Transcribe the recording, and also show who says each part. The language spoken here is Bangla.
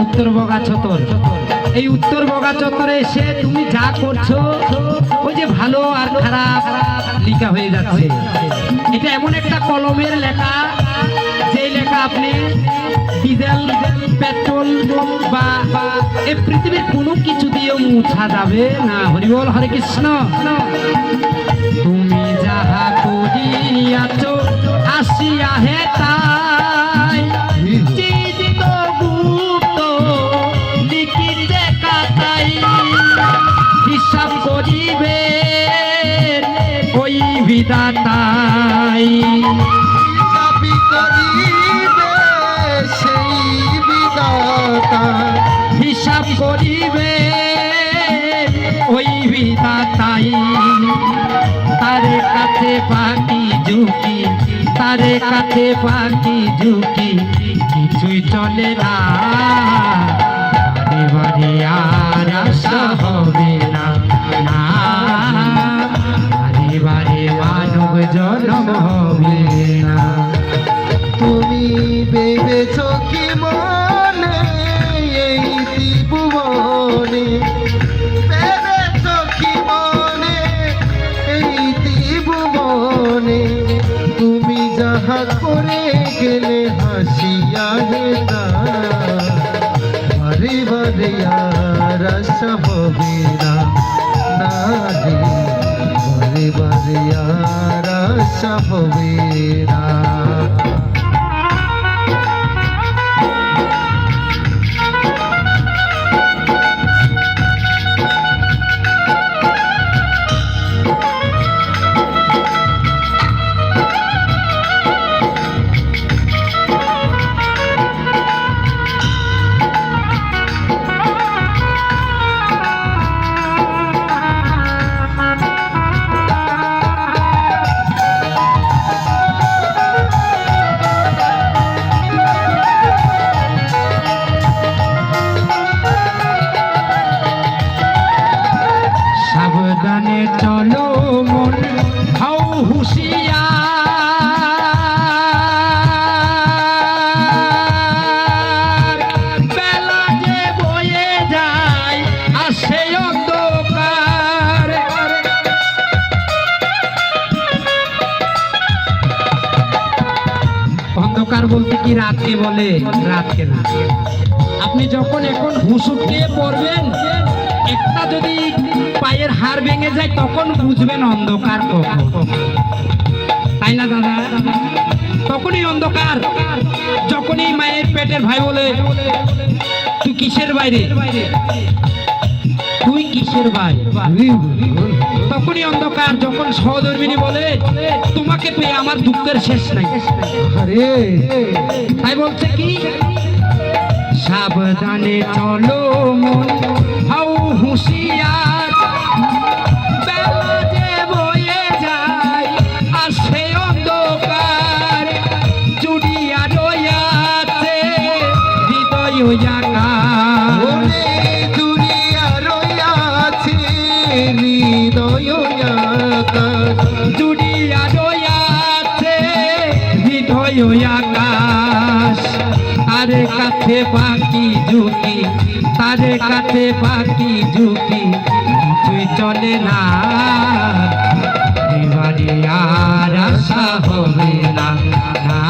Speaker 1: উত্তর বগা চত্বর। এই উত্তর বগা চত্বরে এসে তুমি যা করছো ওই যে ভালো আর খারাপ লেখা হয়ে যাচ্ছে। এটা এমন একটা কলমের লেখা, যে লেখা আপনি ডিজেল, পেট্রোল বা এই পৃথিবীর কোনো কিছু দিয়েও মুছা যাবে না। হরি বল, হরে কৃষ্ণ। তুমি যাহা করিয়াছ আসিয়া হে তাই, চিত্ত গুপ্ত লিখিতে কাটাই, হিসাব করিবে ওই বিধাতাই। হিসাব করিবে ওই বিধাতাই। তারে কাছে বাকি ঝুঁকি, তারে কাছে বাকি ঝুঁকি কিছুই চলে না। বারে বারে আর আশা হবে না, না বারে বারে মানব জন্ম হবে না।
Speaker 2: তুমি ভেবেছ কি মনে এই ত্রিভুবনে, ভেবেছ কি মনে এই ত্রিভুবনে, তুমি যাহা করে গেলে হাসিয়া হে না। বারে বারে আর আশা হবে না, না রে বারে বারে আর আশা হবে না।
Speaker 1: সাবধানে চলো মন হও হুঁশিয়ার, বেলা যে বয়ে যায় আসে অন্ধকার। অন্ধকার বলতে কি রাতকে বলে? রাতকে না। আপনি যখন এখন হুঁসুট দিয়ে পড়বেন, একটা যদি পায়ের হাড় ভেঙে যায় তখন বুঝবেন অন্ধকার কখন, তাই না দাদা? তখনই অন্ধকার। যখনই মায়ের পেটের ভাই বলে তুই কিসের বাইরে, তুই কিসের বাইরে, তখনই অন্ধকার। যখন সহধর্মিনী বলে তোমাকে পেয়ে আমার দুঃখের শেষ নাই,
Speaker 2: আরে
Speaker 1: তাই বলছে কি সাবধানে চলো মন হও হুঁশিয়ার, বেলা যে বয়ে যায় আসে অন্ধকার, জুড়িয়া রয়াছে হৃদয় আকাশ।
Speaker 2: ওরে জুড়িয়া রয়াছে হৃদয় আকাশ,
Speaker 1: জুড়িয়া রয়াছে হৃদয় আকাশ। তারে কাছে বাকি ঝুঁকি, তারে কাছে বাকি ঝুঁকি কিছুই চলে না। এবারে আর আশা হবে না, না